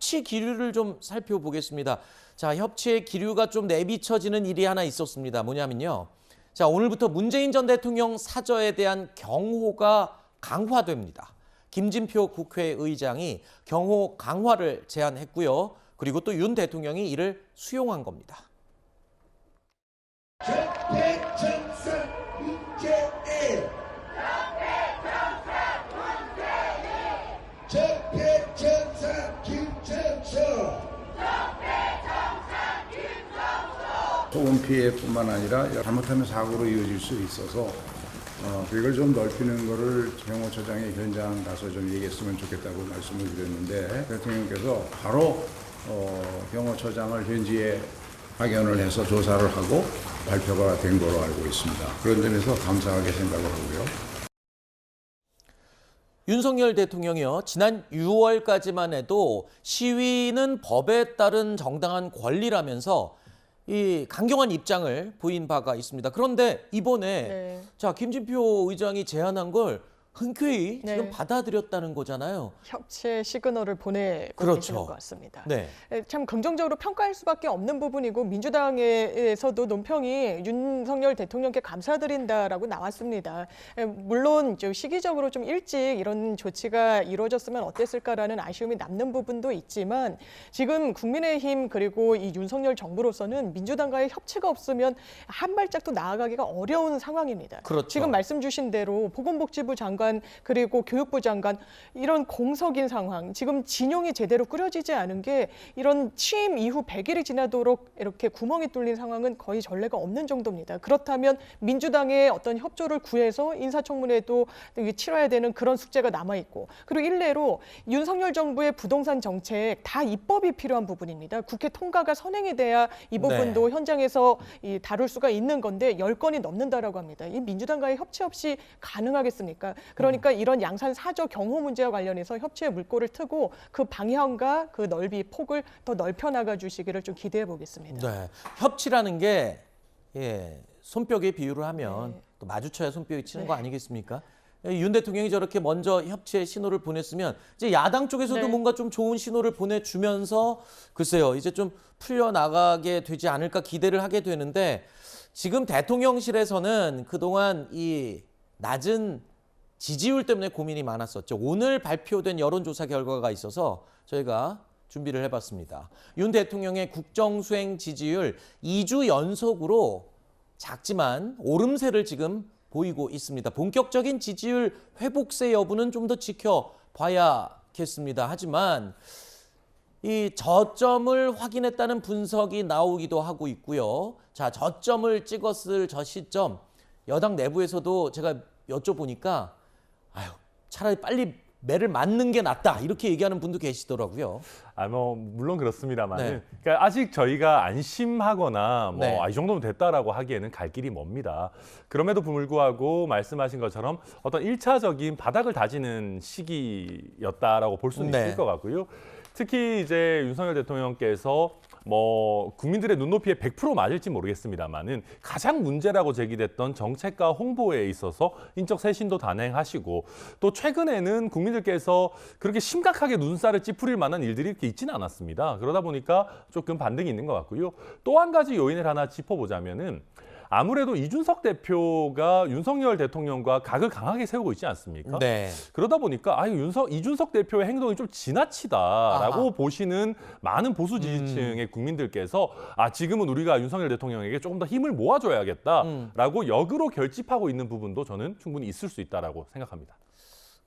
협치 기류를 좀 살펴보겠습니다. 자, 협치의 기류가 좀 내비쳐지는 일이 하나 있었습니다. 뭐냐면요. 자, 오늘부터 문재인 전 대통령 사저에 대한 경호가 강화됩니다. 김진표 국회의장이 경호 강화를 제안했고요. 그리고 또 윤 대통령이 이를 수용한 겁니다. 적폐청산 문재인 적폐청산 김정수 소음 피해뿐만 아니라 잘못하면 사고로 이어질 수 있어서 이걸 좀 넓히는 거를 경호처장이 현장 가서 좀 얘기했으면 좋겠다고 말씀을 드렸는데 대통령께서 바로 경호처장을 현지에 파견을 해서 조사를 하고 발표가 된 거로 알고 있습니다. 그런 점에서 감사하게 생각을 하고요. 윤석열 대통령이요. 지난 6월까지만 해도 시위는 법에 따른 정당한 권리라면서 이 강경한 입장을 보인 바가 있습니다. 그런데 이번에 자, 김진표 의장이 제안한 걸 흔쾌히 지금 받아들였다는 거잖아요. 협치의 시그널을 보내고 계시는 것 같습니다. 네. 참 긍정적으로 평가할 수밖에 없는 부분이고 민주당에서도 논평이 윤석열 대통령께 감사드린다라고 나왔습니다. 물론 좀 시기적으로 좀 일찍 이런 조치가 이루어졌으면 어땠을까라는 아쉬움이 남는 부분도 있지만 지금 국민의힘 그리고 이 윤석열 정부로서는 민주당과의 협치가 없으면 한 발짝도 나아가기가 어려운 상황입니다. 그렇죠. 지금 말씀 주신 대로 보건복지부 장관 그리고 교육부 장관 이런 공석인 상황 지금 진용이 제대로 꾸려지지 않은 게 이런 취임 이후 100일이 지나도록 이렇게 구멍이 뚫린 상황은 거의 전례가 없는 정도입니다. 그렇다면 민주당의 어떤 협조를 구해서 인사청문회도 치러야 되는 그런 숙제가 남아있고 그리고 일례로 윤석열 정부의 부동산 정책 다 입법이 필요한 부분입니다. 국회 통과가 선행이 돼야 이 부분도 현장에서 다룰 수가 있는 건데 10건이 넘는다라고 합니다. 이 민주당과의 협치 없이 가능하겠습니까? 그러니까 이런 양산 사저 경호 문제와 관련해서 협치의 물꼬를 트고 그 방향과 그 넓이 폭을 더 넓혀 나가 주시기를 좀 기대해 보겠습니다. 네. 협치라는 게 손뼉에 비유를 하면 또 마주쳐야 손뼉이 치는 거 아니겠습니까? 윤 대통령이 저렇게 먼저 협치의 신호를 보냈으면 이제 야당 쪽에서도 뭔가 좀 좋은 신호를 보내주면서 글쎄요 이제 좀 풀려나가게 되지 않을까 기대를 하게 되는데 지금 대통령실에서는 그동안 이 낮은 지지율 때문에 고민이 많았었죠. 오늘 발표된 여론조사 결과가 있어서 저희가 준비를 해봤습니다. 윤 대통령의 국정수행 지지율 2주 연속으로 작지만 오름세를 지금 보이고 있습니다. 본격적인 지지율 회복세 여부는 좀 더 지켜봐야겠습니다. 하지만 이 저점을 확인했다는 분석이 나오기도 하고 있고요. 자, 저점을 찍었을 저 시점 여당 내부에서도 제가 여쭤보니까 아유, 차라리 빨리 매를 맞는 게 낫다 이렇게 얘기하는 분도 계시더라고요. 물론 그렇습니다만 그러니까 아직 저희가 안심하거나 이 정도면 됐다라고 하기에는 갈 길이 멉니다. 그럼에도 불구하고 말씀하신 것처럼 어떤 1차적인 바닥을 다지는 시기였다라고 볼 수는 있을 것 같고요. 특히 이제 윤석열 대통령께서 국민들의 눈높이에 100% 맞을지 모르겠습니다만은 가장 문제라고 제기됐던 정책과 홍보에 있어서 인적 쇄신도 단행하시고 또 최근에는 국민들께서 그렇게 심각하게 눈살을 찌푸릴 만한 일들이 이렇게 있지는 않았습니다. 그러다 보니까 조금 반등이 있는 것 같고요. 또 한 가지 요인을 하나 짚어보자면은 아무래도 이준석 대표가 윤석열 대통령과 각을 강하게 세우고 있지 않습니까? 그러다 보니까 이준석 대표의 행동이 좀 지나치다라고 보시는 많은 보수 지지층의 국민들께서 지금은 우리가 윤석열 대통령에게 조금 더 힘을 모아줘야겠다라고 역으로 결집하고 있는 부분도 저는 충분히 있을 수 있다라고 생각합니다.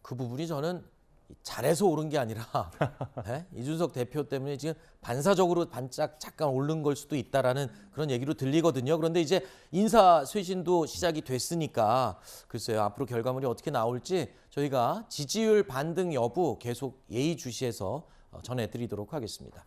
그 부분이 저는 잘해서 오른 게 아니라 이준석 대표 때문에 지금 반사적으로 반짝 잠깐 오른 걸 수도 있다라는 그런 얘기로 들리거든요. 그런데 이제 인사 쇄신도 시작이 됐으니까 글쎄요 앞으로 결과물이 어떻게 나올지 저희가 지지율 반등 여부 계속 예의주시해서 전해드리도록 하겠습니다.